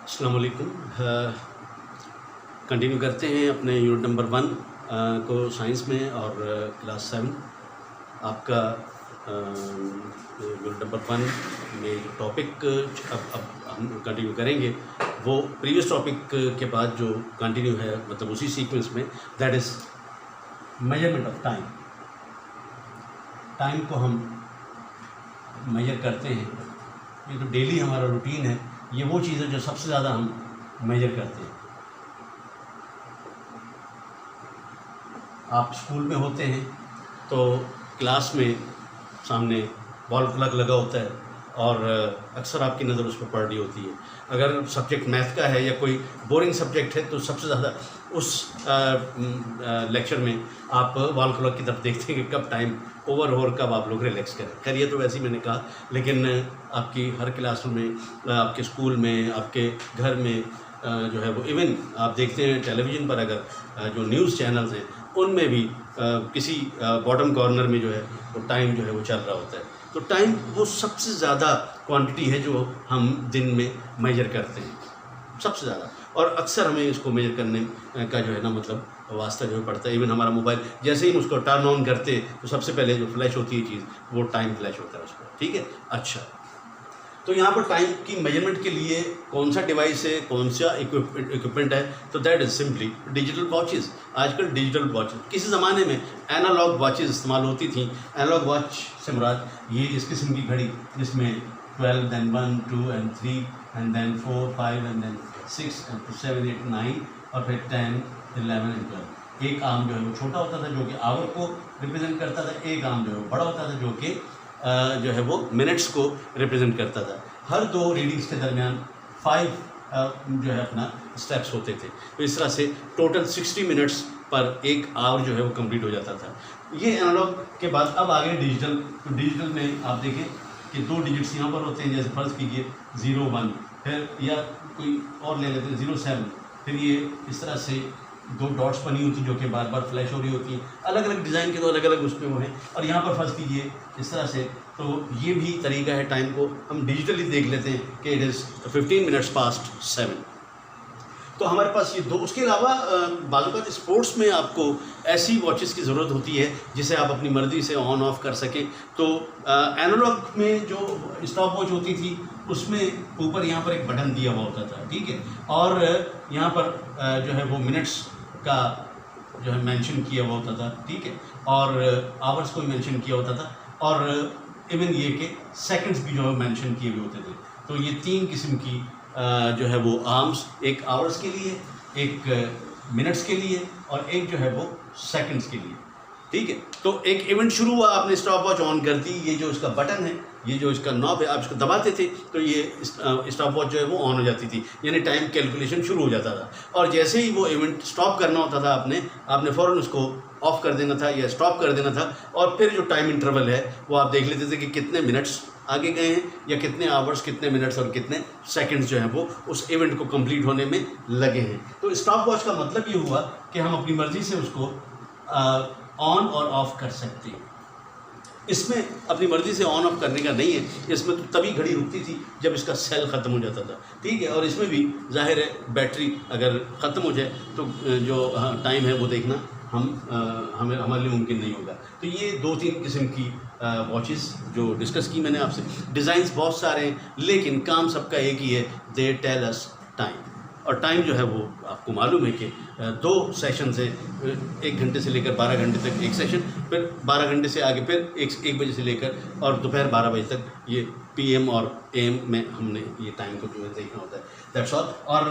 अस्सलाम वालेकुम। कंटिन्यू करते हैं अपने यूनिट नंबर 1 को साइंस में और क्लास 7 आपका यूनिट नंबर 1 में जो टॉपिक अब हम कंटिन्यू करेंगे वो प्रीवियस टॉपिक के बाद जो कंटिन्यू है, मतलब उसी सीक्वेंस में, that is measurement of time. Time को हम मेजर करते हैं, ये तो डेली हमारा रूटीन है। ये वो चीज़ है जो सबसे ज़्यादा हम मेजर करते हैं। आप स्कूल में होते हैं तो क्लास में सामने वॉल क्लॉक लगा होता है और अक्सर आपकी नज़र उस पर पड़ रही होती है। अगर सब्जेक्ट मैथ का है या कोई बोरिंग सब्जेक्ट है तो सबसे ज़्यादा उस लेक्चर में आप वॉल क्लॉक की तरफ देखते हैं कि कब टाइम ओवर हो और कब आप लोग रिलैक्स करें। खैर ये तो वैसे ही मैंने कहा, लेकिन आपकी हर क्लास में, आपके स्कूल में, आपके घर में जो है वो, इवन आप देखते हैं टेलीविज़न पर अगर जो न्यूज़ चैनल्स हैं उनमें भी किसी बॉटम कॉर्नर में जो है वो टाइम जो है वो चल रहा होता है। तो टाइम वो सबसे ज़्यादा क्वांटिटी है जो हम दिन में मेजर करते हैं, सबसे ज़्यादा। और अक्सर हमें इसको मेजर करने का जो है ना, मतलब वास्ता जो है पड़ता है। इवन हमारा मोबाइल जैसे ही हम उसको टर्न ऑन करते हैं तो सबसे पहले जो फ्लैश होती है चीज़, वो टाइम फ्लैश होता है उसको, ठीक है। अच्छा, तो यहाँ पर टाइम की मेजरमेंट के लिए कौन सा डिवाइस है, कौन सा इक्विपमेंट है, तो that is simply digital watches. आजकल डिजिटल वॉचेस, किसी ज़माने में एनालॉग वॉचेस इस्तेमाल होती थी। एनालॉग वॉच से मुराद ये इस किस्म की घड़ी जिसमें 12 then 1 2 and 3 and then 4 5 and then 6 and 7 8 9 और फिर 10 11 and 12। एक आर्म जो है वो छोटा होता था जो कि आवर को रिप्रेजेंट करता था, एक आर्म जो है वो बड़ा होता था जो कि जो है वो मिनट्स को रिप्रेजेंट करता था। हर दो रीडिंग्स के दरमियान 5 जो है अपना स्टेप्स होते थे। तो इस तरह से टोटल 60 मिनट्स पर एक आवर जो है वो कंप्लीट हो जाता था। ये एनालॉग के बाद अब आ गए डिजिटल। तो डिजिटल में आप देखें कि 2 डिजिट्स यहाँ पर होते हैं, जैसे फर्ज कीजिए 0 1, फिर या कोई और ले लेते हैं 0 7, फिर ये इस तरह से 2 डॉट्स बनी होती जो कि बार बार फ्लैश हो रही होती हैं। अलग अलग डिज़ाइन के तो अलग अलग उसमें वो हैं। और यहाँ पर फर्ज कीजिए इस तरह से, तो ये भी तरीका है टाइम को हम डिजिटली देख लेते हैं कि इट इज़ 15 मिनट्स पास्ट 7। तो हमारे पास ये दो। उसके अलावा बाज़ स्पोर्ट्स में आपको ऐसी वॉचेस की ज़रूरत होती है जिसे आप अपनी मर्ज़ी से ऑन ऑफ कर सकें। तो एनालॉग में जो स्टॉप वॉच होती थी उसमें ऊपर यहाँ पर एक बटन दिया हुआ होता था, ठीक है, और यहाँ पर जो है वो मिनट्स का जो है मेंशन किया हुआ होता था, ठीक है, और आवर्स को मेंशन किया होता था, और इवन ये कि सेकंड्स भी जो है मेंशन किए हुए होते थे। तो ये 3 किस्म की जो है वो आर्म्स, एक आवर्स के लिए, एक मिनट्स के लिए और एक जो है वो सेकंड्स के लिए, ठीक है। तो एक इवेंट शुरू हुआ, आपने स्टॉप वॉच ऑन कर दी, ये जो इसका बटन है, ये जो इसका नॉब है, आप इसको दबाते थे तो ये स्टॉप वॉच जो है वो ऑन हो जाती थी, यानी टाइम कैलकुलेशन शुरू हो जाता था। और जैसे ही वो इवेंट स्टॉप करना होता था आपने फ़ौरन उसको ऑफ कर देना था या स्टॉप कर देना था, और फिर जो टाइम इंटरवल है वो आप देख लेते थे कि कितने मिनट्स आगे गए हैं या कितने आवर्स, कितने मिनट्स और कितने सेकंड्स जो हैं वो उस इवेंट को कंप्लीट होने में लगे हैं। तो स्टॉप वॉच का मतलब ये हुआ कि हम अपनी मर्ज़ी से उसको ऑन और ऑफ़ कर सकते हैं। इसमें अपनी मर्ज़ी से ऑन ऑफ करने का नहीं है, इसमें तो तभी घड़ी रुकती थी जब इसका सेल ख़त्म हो जाता था, ठीक है। और इसमें भी जाहिर है बैटरी अगर ख़त्म हो जाए तो जो टाइम है वो देखना हमारे लिए मुमकिन नहीं होगा। तो ये 2-3 किस्म की वॉचेस जो डिस्कस की मैंने आपसे। डिज़ाइंस बहुत सारे हैं लेकिन काम सबका एक ही है, दे टेल अस टाइम। और टाइम जो है वो आपको मालूम है कि 2 सेशंस हैं, 1 घंटे से लेकर 12 घंटे तक एक सेशन, फिर 12 घंटे से आगे फिर 1 बजे से लेकर और दोपहर 12 बजे तक ये PM और AM में हमने ये टाइम को जो है देखना होता है, दैट्स ऑल। और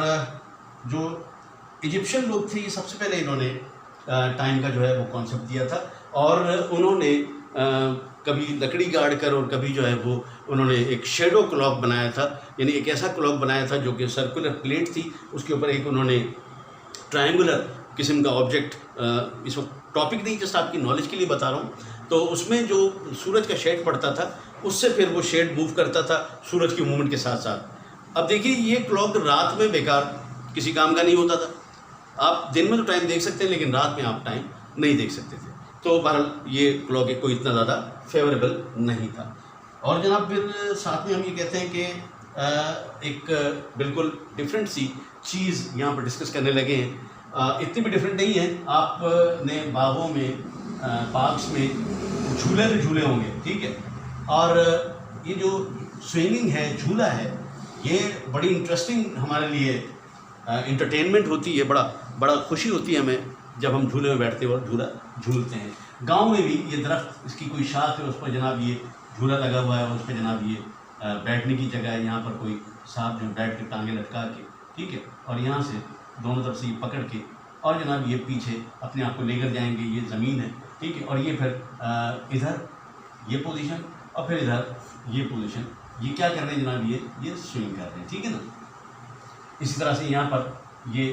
जो इजिप्शियन लोग थे, ये सबसे पहले इन्होंने टाइम का जो है वो कॉन्सेप्ट दिया था, और उन्होंने कभी लकड़ी गाड़ कर और कभी जो है वो उन्होंने एक शेडो क्लॉक बनाया था, यानी एक ऐसा क्लॉक बनाया था जो कि सर्कुलर प्लेट थी, उसके ऊपर एक उन्होंने ट्रायंगुलर किस्म का ऑब्जेक्ट, इस वक्त टॉपिक नहीं, जस्ट आपकी नॉलेज के लिए बता रहा हूँ। तो उसमें जो सूरज का शेड पड़ता था उससे फिर वो शेड मूव करता था सूरज की मूवमेंट के साथ साथ। अब देखिए ये क्लॉक रात में बेकार किसी काम का नहीं होता था। आप दिन में तो टाइम देख सकते हैं लेकिन रात में आप टाइम नहीं देख सकते थे। तो बहरहाल ये क्लॉक कोई इतना ज़्यादा फेवरेबल नहीं था। और जनाब फिर साथ में हम ये कहते हैं कि एक बिल्कुल डिफरेंट सी चीज़ यहाँ पर डिस्कस करने लगे हैं। इतनी भी डिफरेंट नहीं है। आपने बागों में पार्क्स में झूले तो झूले होंगे, ठीक है, और ये जो स्विंगिंग है, झूला है, ये बड़ी इंटरेस्टिंग हमारे लिए इंटरटेनमेंट होती है। बड़ा खुशी होती है हमें जब हम झूले में बैठते हैं और झूला झूलते हैं। गांव में भी ये दरख्त, इसकी कोई शाख है, उस पर जनाब ये झूला लगा हुआ है, उस पर जनाब ये बैठने की जगह है। यहाँ पर कोई साहब जो बैठ के टांगे लटका के, ठीक है, और यहाँ से दोनों तरफ से ये पकड़ के और जनाब ये पीछे अपने आप को लेकर जाएंगे। ये ज़मीन है, ठीक है, और ये फिर इधर ये पोजीशन और फिर इधर ये पोजीशन। ये क्या कर रहे हैं जनाब, ये स्विंग कर रहे हैं, ठीक है ना। इसी तरह से यहाँ पर ये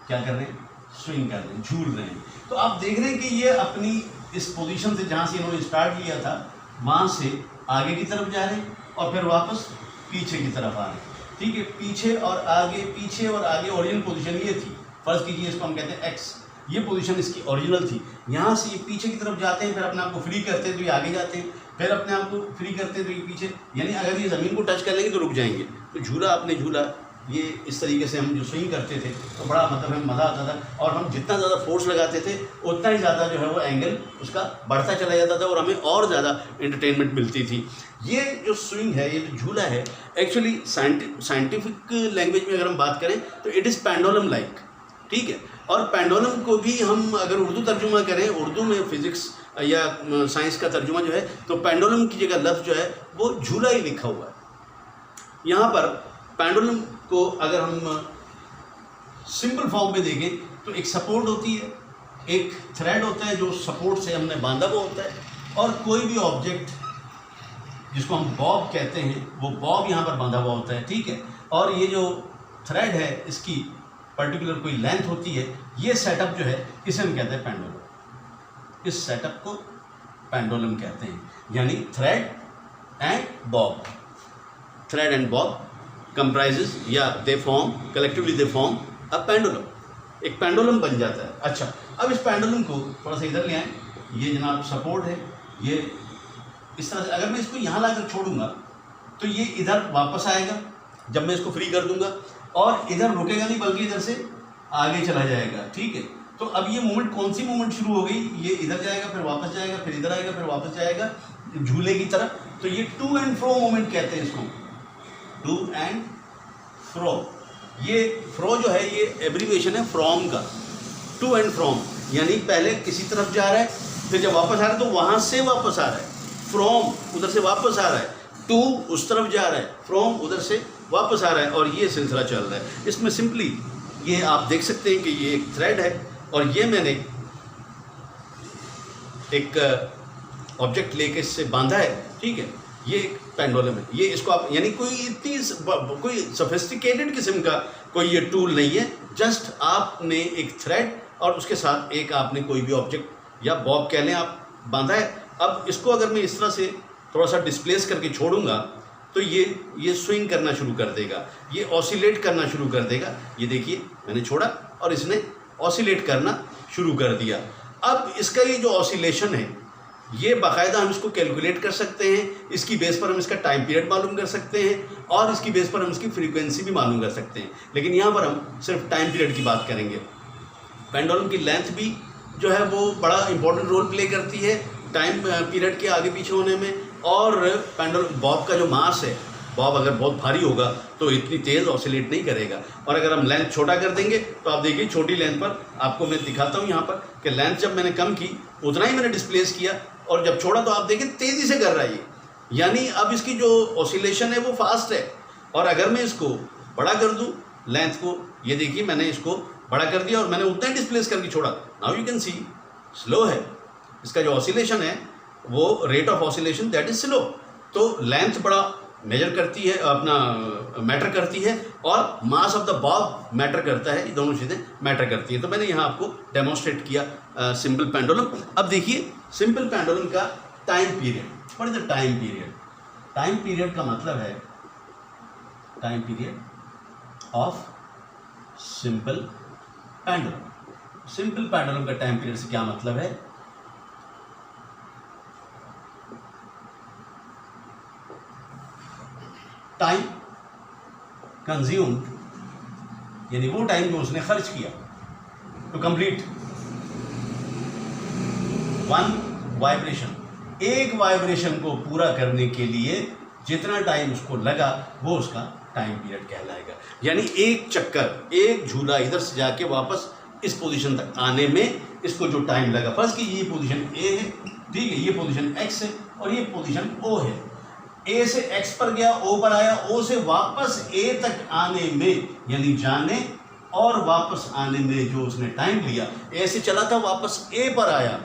क्या कर रहे हैं, स्विंग कर रहे हैं, झूल रहे हैं। तो आप देख रहे हैं कि ये अपनी इस पोजीशन से जहाँ से इन्होंने स्टार्ट किया था, वहाँ से आगे की तरफ जा रहे हैं और फिर वापस पीछे की तरफ आ रहे हैं, ठीक है। पीछे और आगे ओरिजिनल पोजीशन ये थी। फर्ज कीजिए इसको हम कहते हैं एक्स, ये पोजीशन इसकी ओरिजिनल थी। यहाँ से ये पीछे की तरफ जाते हैं, फिर अपने आप को फ्री करते हैं तो ये आगे जाते हैं, फिर अपने आप को फ्री करते हैं तो ये पीछे, यानी अगर ये ज़मीन को टच कर लेंगे तो रुक जाएंगे। तो झूला आपने झूला ये इस तरीके से हम जो स्विंग करते थे तो बड़ा मतलब हमें मज़ा आता था, और हम जितना ज़्यादा फोर्स लगाते थे उतना ही ज़्यादा जो है वो एंगल उसका बढ़ता चला जाता था और हमें और ज़्यादा एंटरटेनमेंट मिलती थी। ये जो स्विंग है, ये जो झूला है, एक्चुअली साइंटिफिक लैंग्वेज में अगर हम बात करें तो इट इज़ पेंडुलम लाइक, ठीक है। और पेंडुलम को भी हम अगर उर्दू तर्जुमा करें, उर्दू में फिज़िक्स या साइंस का तर्जुमा जो है, तो पेंडुलम की जगह लफ्ज़ जो है वो झूला ही लिखा हुआ है। यहाँ पर पेंडुलम को अगर हम सिंपल फॉर्म में देखें तो एक सपोर्ट होती है, एक थ्रेड होता है जो सपोर्ट से हमने बांधा हुआ होता है, और कोई भी ऑब्जेक्ट जिसको हम बॉब कहते हैं वो बॉब यहाँ पर बांधा हुआ होता है, ठीक है। और ये जो थ्रेड है इसकी पर्टिकुलर कोई लेंथ होती है। ये सेटअप जो है इसे हम कहते हैं पेंडुलम। इस सेटअप को पेंडुलम कहते हैं, यानी thread and Bob. Thread and Bob comprises या they form collectively they form a pendulum। एक पेंडुलम बन जाता है। अच्छा, अब इस पेंडुलम को थोड़ा सा इधर ले आएं। ये जनाब सपोर्ट है, ये इस तरह से अगर मैं इसको यहाँ लाकर छोड़ूंगा तो ये इधर वापस आएगा जब मैं इसको फ्री कर दूंगा, और इधर रुकेगा नहीं बल्कि इधर से आगे चला जाएगा, ठीक है। तो अब ये मूवमेंट, कौन सी मूवमेंट शुरू हो गई, ये इधर जाएगा फिर वापस जाएगा, फिर इधर आएगा फिर वापस जाएगा झूले की तरफ। तो ये टू एंड फ्रो मूवमेंट कहते हैं इसको, टू एंड फ्रो। ये फ्रो जो है ये एब्रीविएशन है फ्रॉम का, टू एंड फ्रॉम, यानी पहले किसी तरफ जा रहा है, फिर जब वापस आ रहा है तो वहाँ से वापस आ रहा है। फ्रॉम उधर से वापस आ रहा है, टू उस तरफ जा रहा है, फ्रॉम उधर से वापस आ रहा है, और ये सिलसिला चल रहा है। इसमें सिंपली ये आप देख सकते हैं कि ये एक थ्रेड है और ये मैंने एक ऑब्जेक्ट लेके इससे बांधा है, ठीक है। ये एक पेंडुलम है। ये इसको आप, यानी कोई सोफिस्टिकेटेड किस्म का कोई ये टूल नहीं है, जस्ट आपने एक थ्रेड और उसके साथ एक आपने कोई भी ऑब्जेक्ट या बॉब कह लें आप बांधा है। अब इसको अगर मैं इस तरह से थोड़ा सा डिस्प्लेस करके छोड़ूंगा तो ये स्विंग करना शुरू कर देगा, ये ऑसिलेट करना शुरू कर देगा। ये देखिए मैंने छोड़ा और इसने ऑसिलेट करना शुरू कर दिया। अब इसका ये जो ऑसिलेशन है ये बाकायदा हम इसको कैलकुलेट कर सकते हैं, इसकी बेस पर हम इसका टाइम पीरियड मालूम कर सकते हैं और इसकी बेस पर हम इसकी फ्रीक्वेंसी भी मालूम कर सकते हैं। लेकिन यहाँ पर हम सिर्फ टाइम पीरियड की बात करेंगे। पेंडुलम की लेंथ भी जो है वो बड़ा इंपॉर्टेंट रोल प्ले करती है टाइम पीरियड के आगे पीछे होने में। और पेंडुलम बॉब का जो मास है, बॉब अगर बहुत भारी होगा तो इतनी तेज़ ऑसिलेट नहीं करेगा, और अगर हम लेंथ छोटा कर देंगे तो आप देखिए छोटी लेंथ पर आपको मैं दिखाता हूँ यहाँ पर कि लेंथ जब मैंने कम की उतना ही मैंने डिस्प्लेस किया, और जब छोड़ा तो आप देखिए तेज़ी से कर रहा है ये, यानी अब इसकी जो ऑसिलेशन है वो फास्ट है। और अगर मैं इसको बड़ा कर दूँ लेंथ को, ये देखिए मैंने इसको बड़ा कर दिया और मैंने उतना ही डिस्प्लेस करके छोड़ा, now you can see slow है। इसका जो ऑसिलेशन है वो rate of oscillation that is slow. तो लेंथ बड़ा मेजर करती है, अपना मैटर करती है, और mass of the Bob matter करता है, ये दोनों चीज़ें मैटर करती हैं। तो मैंने यहाँ आपको डेमोन्स्ट्रेट किया सिंपल पेंडुलम। अब देखिए सिंपल पेंडुलम का time period, what is the time period? Time period का मतलब है time period of simple pendulum. Simple pendulum का टाइम पीरियड से क्या मतलब है? टाइम कंज्यूम्ड यानी वो टाइम जो उसने खर्च किया टू कंप्लीट वन वाइब्रेशन, एक वाइब्रेशन को पूरा करने के लिए जितना टाइम उसको लगा वो उसका टाइम पीरियड कहलाएगा। यानी एक चक्कर, एक झूला इधर से जाके वापस इस पोजीशन तक आने में इसको जो टाइम लगा, फर्स्ट की ये पोजीशन ए है, ठीक है, ये पोजीशन एक्स है और ये पोजीशन ओ है। ए से एक्स पर गया, ओ पर आया, ओ से वापस ए तक आने में यानी जाने और वापस आने में जो उसने टाइम लिया, ए से चला था वापस ए पर आया,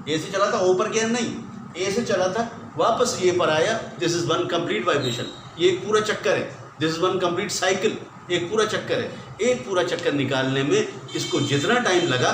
ए से चला था ओ पर गया नहीं, ए से चला था वापस ए पर आया। This is one complete vibration, ये एक पूरा चक्कर है। This is one complete cycle, एक पूरा चक्कर है। एक पूरा चक्कर निकालने में इसको जितना टाइम लगा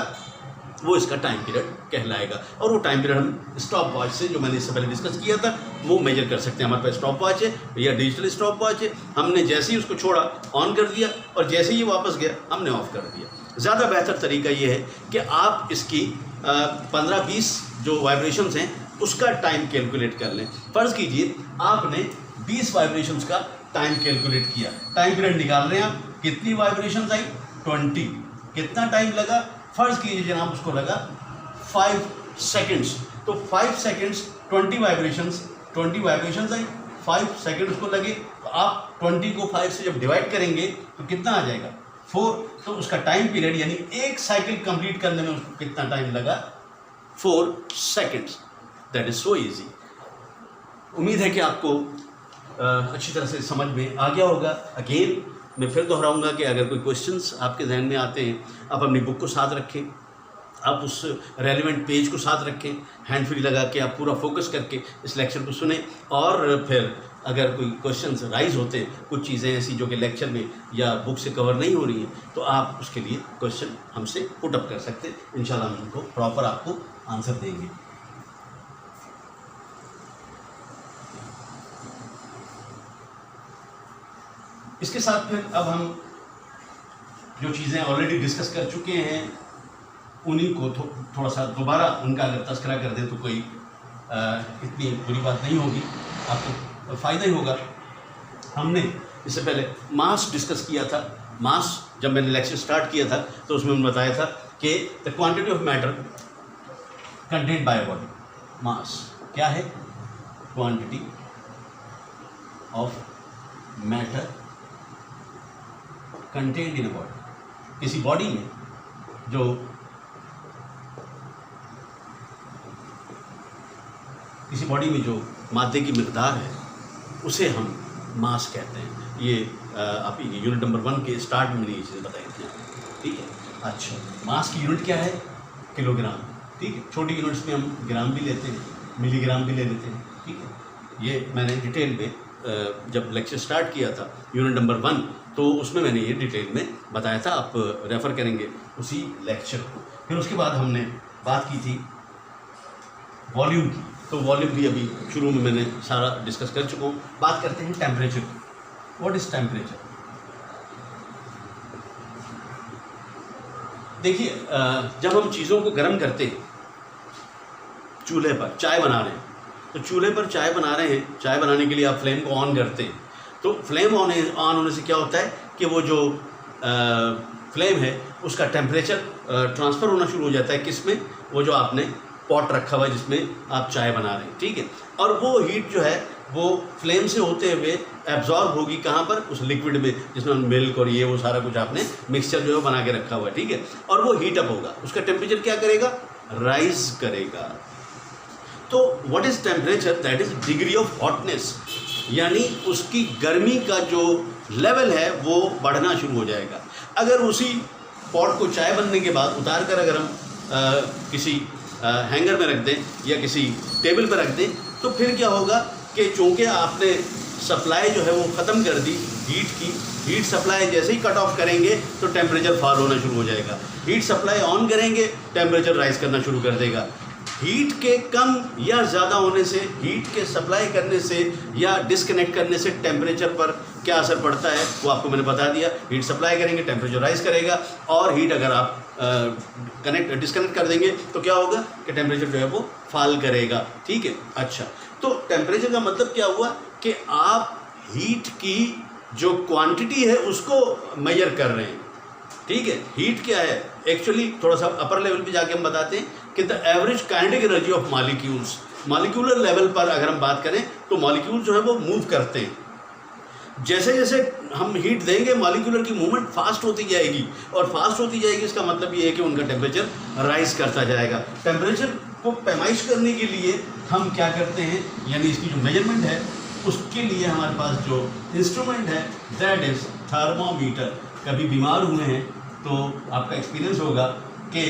वो इसका टाइम पीरियड कहलाएगा। और वो टाइम पीरियड हम स्टॉप वॉच से, जो मैंने इससे पहले डिस्कस किया था, वो मेजर कर सकते हैं। हमारे पास स्टॉप वॉच है या डिजिटल स्टॉप वॉच है, हमने जैसे ही उसको छोड़ा ऑन कर दिया और जैसे ही वापस गया हमने ऑफ कर दिया। ज़्यादा बेहतर तरीका ये है कि आप इसकी 15-20 जो वाइब्रेशंस हैं उसका टाइम कैलकुलेट कर लें। फ़र्ज़ कीजिए आपने 20 वाइब्रेशंस का टाइम कैलकुलेट किया, टाइम पीरियड निकाल रहे हैं आप, कितनी वाइब्रेशंस आई 20, कितना टाइम लगा, फ़र्ज़ कीजिए जनाब उसको लगा 5 सेकेंड्स, तो 5 सेकेंड्स 20 वाइब्रेशंस आई, 5 सेकेंड उसको लगे, तो आप 20 को 5 से जब डिवाइड करेंगे तो कितना आ जाएगा 4, तो उसका टाइम पीरियड यानी एक साइकिल कंप्लीट करने में उसको कितना टाइम लगा 4 seconds. That is so easy. उम्मीद है कि आपको अच्छी तरह से समझ में आ गया होगा। अगेन मैं फिर दोहराऊंगा कि अगर कोई क्वेश्चंस आपके जहन में आते हैं, आप अपनी बुक को साथ रखें, आप उस रेलिवेंट पेज को साथ रखें, हैंड फ्री लगा के आप पूरा फोकस करके इस लेक्चर को सुने। और फिर अगर कोई क्वेश्चंस राइज होते हैं, कुछ चीज़ें ऐसी जो कि लेक्चर में या बुक से कवर नहीं हो रही हैं, तो आप उसके लिए क्वेश्चन हमसे पुट अप कर सकते हैं। इंशाल्लाह हम उनको प्रॉपर आपको आंसर देंगे। इसके साथ फिर अब हम जो चीज़ें ऑलरेडी डिस्कस कर चुके हैं उन्हीं को थोड़ा सा दोबारा उनका अगर तस्करा कर दें तो कोई इतनी बुरी बात नहीं होगी, आपको फ़ायदा ही होगा। हमने इससे पहले मास डिस्कस किया था। मास जब मैंने लेक्चर स्टार्ट किया था तो उसमें मैंने बताया था कि the quantity of matter contained by body, mass क्या है, quantity of matter contained in a body. किसी बॉडी में जो मादे की मिकदार है उसे हम मास कहते हैं। ये आप यूनिट नंबर 1 के स्टार्ट में ये चीज़ें बताई थी, ठीक है। अच्छा, मास की यूनिट क्या है, किलोग्राम, ठीक है। छोटी यूनिट्स में हम ग्राम भी लेते हैं, मिलीग्राम भी ले लेते हैं, ठीक है। ये मैंने डिटेल में जब लेक्चर स्टार्ट किया था यूनिट नंबर 1, तो उसमें मैंने ये डिटेल में बताया था, आप रेफ़र करेंगे उसी लेक्चर को। फिर उसके बाद हमने बात की थी वॉल्यूम की, तो वॉल्यूम भी अभी शुरू में मैंने सारा डिस्कस कर चुका हूँ। बात करते हैं टेम्परेचर की। What is temperature? देखिए, जब हम चीज़ों को गर्म करते हैं, चूल्हे पर चाय बना रहे हैं, तो चूल्हे पर चाय बना रहे हैं, चाय बनाने के लिए आप फ्लेम को ऑन करते हैं, तो फ्लेम ऑन होने से क्या होता है कि वो जो फ्लेम है उसका टेम्परेचर ट्रांसफ़र होना शुरू हो जाता है। किस में? वो जो आपने पॉट रखा हुआ है जिसमें आप चाय बना रहे हैं, ठीक है। और वो हीट जो है वो फ्लेम से होते हुए एब्जॉर्ब होगी कहाँ पर, उस लिक्विड में जिसमें मिल्क और ये वो सारा कुछ आपने मिक्सचर जो है बना के रखा हुआ है, ठीक है। और वो हीट अप होगा, उसका टेम्परेचर क्या करेगा, राइज करेगा। तो what is temperature? That is degree of hotness, यानी उसकी गर्मी का जो लेवल है वो बढ़ना शुरू हो जाएगा। अगर उसी पॉट को चाय बनने के बाद उतार कर अगर हम किसी हैंगर में रख दें या किसी टेबल पर रख दें, तो फिर क्या होगा कि चूँकि आपने सप्लाई जो है वो ख़त्म कर दी हीट की, हीट सप्लाई जैसे ही कट ऑफ करेंगे तो टेम्परेचर फॉल होना शुरू हो जाएगा। हीट सप्लाई ऑन करेंगे, टेम्परेचर राइज करना शुरू कर देगा। हीट के कम या ज़्यादा होने से, हीट के सप्लाई करने से या डिस्कनेक्ट करने से टेम्परेचर पर क्या असर पड़ता है वो आपको मैंने बता दिया। हीट सप्लाई करेंगे, टेम्परेचर राइज करेगा, और हीट अगर आप डिस्कनेक्ट कर देंगे तो क्या होगा कि टेम्परेचर जो है वो फॉल करेगा, ठीक है। अच्छा, तो टेम्परेचर का मतलब क्या हुआ कि आप हीट की जो क्वांटिटी है उसको मेजर कर रहे हैं, ठीक है। हीट क्या है एक्चुअली, थोड़ा सा अपर लेवल पे जाके हम बताते हैं कि the average kinetic energy of molecules, molecular level पर अगर हम बात करें तो मॉलिक्यूल जो है वो मूव करते हैं। जैसे जैसे हम हीट देंगे मॉलिक्यूलर की मूवमेंट फास्ट होती जाएगी, और फास्ट होती जाएगी इसका मतलब ये है कि उनका टेम्परेचर राइज करता जाएगा। टेम्परेचर को पैमाइश करने के लिए हम क्या करते हैं, यानी इसकी जो मेजरमेंट है उसके लिए हमारे पास जो इंस्ट्रूमेंट है दैट इज़ थर्मोमीटर। कभी बीमार हुए हैं तो आपका एक्सपीरियंस होगा कि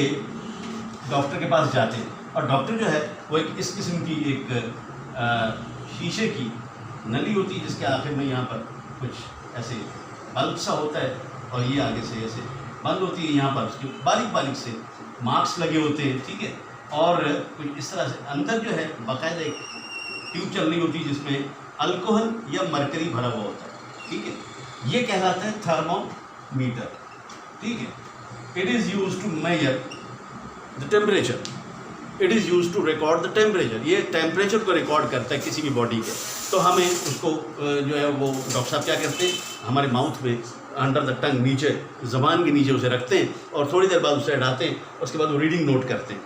डॉक्टर के पास जाते हैं और डॉक्टर जो है वो एक इस किस्म की एक शीशे की नली होती है जिसके आखिर में यहाँ पर कुछ ऐसे बल्ब सा होता है और ये आगे से ऐसे बंद होती है, यहाँ पर उसके बारीक बारीक से मार्क्स लगे होते हैं, ठीक है। और कुछ इस तरह से अंदर जो है बाकायदा एक ट्यूब चल रही होती है जिसमें अल्कोहल या मरकरी भरा हुआ होता है, ठीक है। ये कहलाता है थर्मोमीटर, ठीक है। It is use to measure the temperature, it is use to record the temperature. ये टेम्परेचर को रिकॉर्ड करता है किसी भी बॉडी के। तो हमें उसको जो है वो डॉक्टर साहब क्या करते हैं, हमारे माउथ में अंडर द टंग, नीचे ज़बान के नीचे उसे रखते हैं और थोड़ी देर बाद उसे हटाते हैं, उसके बाद वो रीडिंग नोट करते हैं।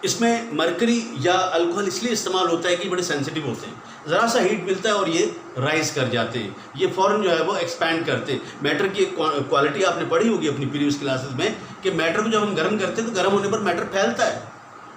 इसमें मरकरी या अल्कोहल इसलिए इस्तेमाल होता है कि बड़े सेंसिटिव होते हैं, ज़रा सा हीट मिलता है और ये राइज कर जाते हैं, ये फ़ौरन जो है वो एक्सपैंड करते हैं। मैटर की एक क्वालिटी आपने पढ़ी होगी अपनी प्रीवियस क्लासेस में कि मैटर को जब हम गर्म करते हैं तो गर्म होने पर मैटर फैलता है,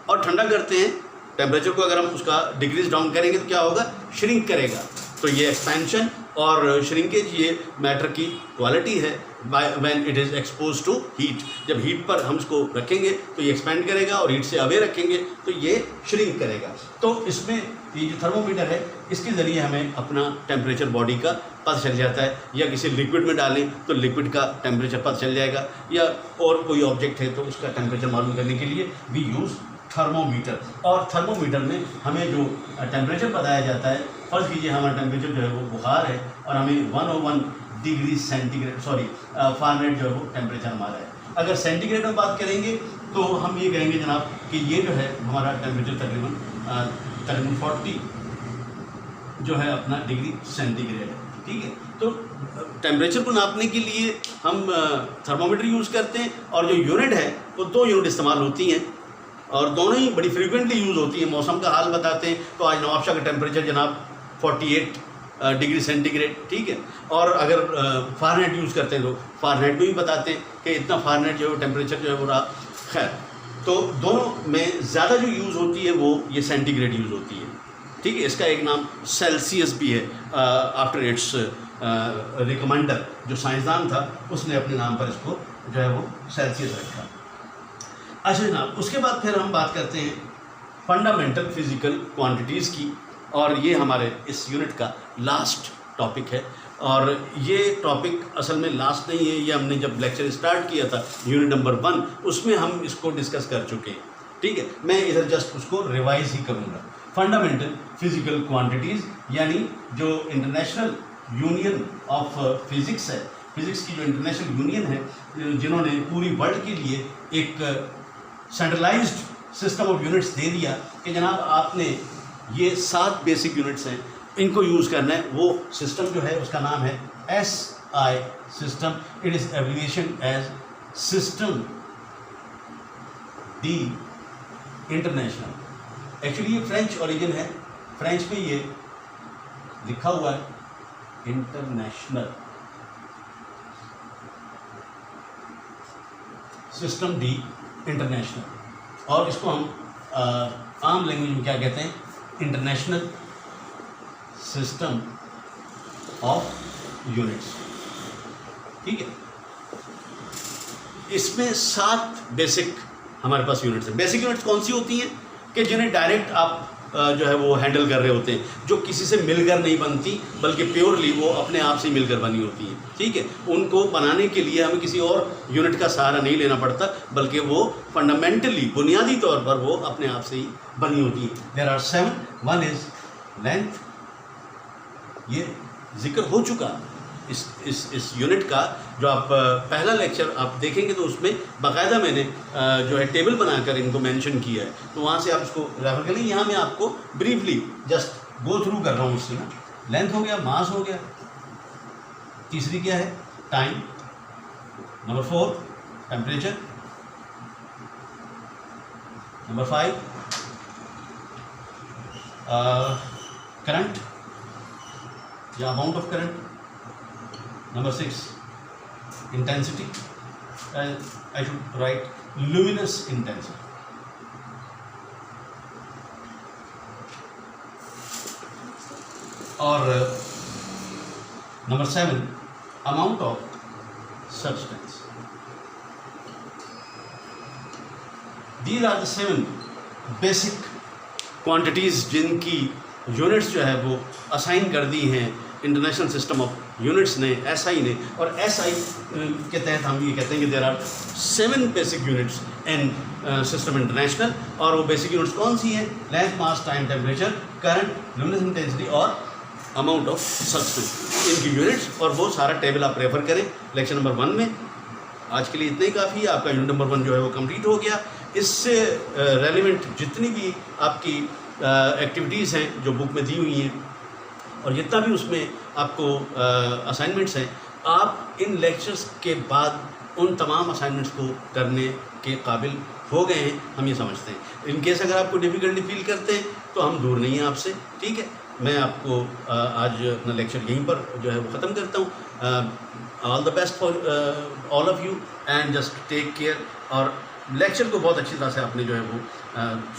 और ठंडा करते हैं टेम्परेचर को अगर हम उसका डिग्रीज डाउन करेंगे तो क्या होगा, श्रिंक करेगा। तो ये एक्सपेंशन और श्रिंकेज ये मैटर की क्वालिटी है when it is expose to heat. जब हीट पर हम इसको रखेंगे तो ये एक्सपेंड करेगा और हीट से अवे रखेंगे तो ये श्रिंक करेगा। तो इसमें ये जो थर्मोमीटर है इसके ज़रिए हमें अपना टेम्परेचर बॉडी का पता चल जाता है, या किसी लिक्विड में डालें तो लिक्विड का टेम्परेचर पता चल जाएगा, या और कोई ऑब्जेक्ट है तो उसका टेम्परेचर मालूम करने के लिए वी यूज़ थर्मोमीटर। और थर्मोमीटर में हमें जो टेम्परेचर बताया जाता है, फर्ज कीजिए हमारा टेम्परेचर जो है वो बुखार है और हमें 101 डिग्री सेंटीग्रेड फ़ारेनहाइट जो है वो टेम्परेचर हमारा है। अगर सेंटीग्रेड में बात करेंगे तो हम ये कहेंगे जनाब कि ये जो है हमारा टेम्परेचर तकरीबन 40 जो है अपना डिग्री सेंटीग्रेड है, ठीक है। तो टेम्परेचर को नापने के लिए हम थर्मोमीटर यूज़ करते हैं, और जो यूनिट है वो 2 यूनिट इस्तेमाल होती हैं और दोनों ही बड़ी फ्रीक्वेंटली यूज़ होती है। मौसम का हाल बताते हैं तो आज नवाबशाह का टेम्परेचर जनाब 48 डिग्री सेंटीग्रेड, ठीक है। और अगर फ़ारेनहाइट यूज़ करते हैं तो फ़ारेनहाइट में भी बताते हैं कि इतना फ़ारेनहाइट जो है टेम्परेचर जो है वो रहा। खैर, तो दोनों में ज़्यादा जो यूज़ होती है वो ये सेंटीग्रेड यूज़ होती है, ठीक है। इसका एक नाम सेल्सियस भी है, आफ्टर इट्स रिकमेंडर जो साइंसदान था उसने अपने नाम पर इसको जो है वो सेल्सियस रखा। अच्छा जनाब, उसके बाद फिर हम बात करते हैं फंडामेंटल फिज़िकल क्वांटिटीज़ की, और ये हमारे इस यूनिट का लास्ट टॉपिक है। और ये टॉपिक असल में लास्ट नहीं है, ये हमने जब लेक्चर स्टार्ट किया था यूनिट नंबर 1 उसमें हम इसको डिस्कस कर चुके हैं, ठीक है। मैं इधर जस्ट उसको रिवाइज ही करूँगा। फंडामेंटल फिज़िकल क्वांटिटीज़ यानी जो इंटरनेशनल यूनियन ऑफ फिज़िक्स है, फिज़िक्स की जो इंटरनेशनल यूनियन है जिन्होंने पूरी वर्ल्ड के लिए एक सेंट्रलाइज्ड सिस्टम ऑफ यूनिट्स दे दिया कि जनाब आपने ये 7 बेसिक यूनिट्स हैं, इनको यूज़ करना है। वो सिस्टम जो है उसका नाम है SI system. It is abbreviation as system डी इंटरनेशनल। एक्चुअली ये फ्रेंच ओरिजिन है, फ्रेंच में ये लिखा हुआ है इंटरनेशनल सिस्टम डी इंटरनेशनल, और इसको हम आम लैंग्वेज में क्या कहते हैं, इंटरनेशनल सिस्टम ऑफ यूनिट्स, ठीक है। इसमें 7 बेसिक हमारे पास यूनिट्स हैं। बेसिक यूनिट्स कौन सी होती हैं कि जिन्हें डायरेक्ट आप जो है वो हैंडल कर रहे होते हैं, जो किसी से मिलकर नहीं बनती बल्कि प्योरली वो अपने आप से मिलकर बनी होती है, ठीक है। उनको बनाने के लिए हमें किसी और यूनिट का सहारा नहीं लेना पड़ता, बल्कि वो फंडामेंटली बुनियादी तौर पर वो अपने आप से ही बनी होती है। There are 7। 1 इज़ लेंथ, ये जिक्र हो चुका इस यूनिट का। जो आप पहला लेक्चर आप देखेंगे तो उसमें बाकायदा मैंने जो है टेबल बनाकर इनको मेंशन किया है, तो वहाँ से आप इसको रेफर कर लेंगे। यहाँ मैं आपको ब्रीफली जस्ट गो थ्रू कर रहा हूँ उससे ना। लेंथ हो गया, मास हो गया, तीसरी क्या है? Time. Number 4 temperature. Number 5 current या amount of current. Number 6 intensity, I should write luminous intensity. और नंबर 7 amount of substance. These are the 7 basic quantities जिनकी यूनिट्स जो है वो असाइन कर दी हैं इंटरनेशनल सिस्टम ऑफ यूनिट्स ने, एसआई ने। और एसआई के तहत हम ये कहते हैं कि there are 7 basic units in system international. और वो बेसिक यूनिट्स कौन सी हैं? Length, mass, time, temperature, current, luminous intensity और अमाउंट ऑफ सब्सटेंस, इनकी यूनिट्स। और वो सारा टेबल आप रेफर करें लेक्चर नंबर 1 में। आज के लिए इतना ही काफ़ी है। आपका यूनिट नंबर 1 जो है वो कंप्लीट हो गया। इससे रेलिवेंट जितनी भी आपकी एक्टिविटीज़ हैं जो बुक में दी हुई हैं और जितना भी उसमें आपको असाइनमेंट्स हैं, आप इन लेक्चर्स के बाद उन तमाम असाइनमेंट्स को करने के काबिल हो गए हैं, हम ये समझते हैं। इन केस अगर आपको डिफ़िकल्टी फील करते हैं तो हम दूर नहीं हैं आपसे, ठीक है। मैं आपको आज अपना लेक्चर यहीं पर जो है वो ख़त्म करता हूँ। All the best for all of you and just take care. और लेक्चर को बहुत अच्छी तरह से आपने जो है वो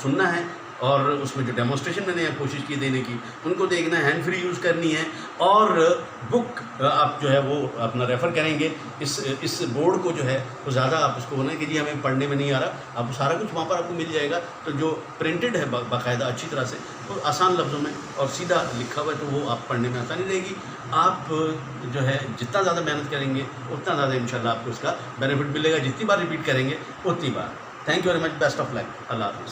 सुनना है और उसमें जो डेमोन्स्ट्रेशन मैंने कोशिश की देने की उनको देखना है, हैंड फ्री यूज़ करनी है। और बुक आप जो है वो अपना रेफ़र करेंगे। इस बोर्ड को जो है वो ज़्यादा आप उसको होना है कि जी हमें पढ़ने में नहीं आ रहा, आप सारा कुछ वहाँ पर आपको मिल जाएगा। तो जो प्रिंटेड है बाकायदा अच्छी तरह से, तो आसान लफ्ज़ों में और सीधा लिखा हुआ है, तो वो आप पढ़ने में आसानी रहेगी। आप जो है जितना ज़्यादा मेहनत करेंगे उतना ज़्यादा इंशाल्लाह आपको इसका बेनिफिट मिलेगा। जितनी बार रिपीट करेंगे उतनी बार। Thank you very much, best of luck, अल्लाह हाफ़िज़।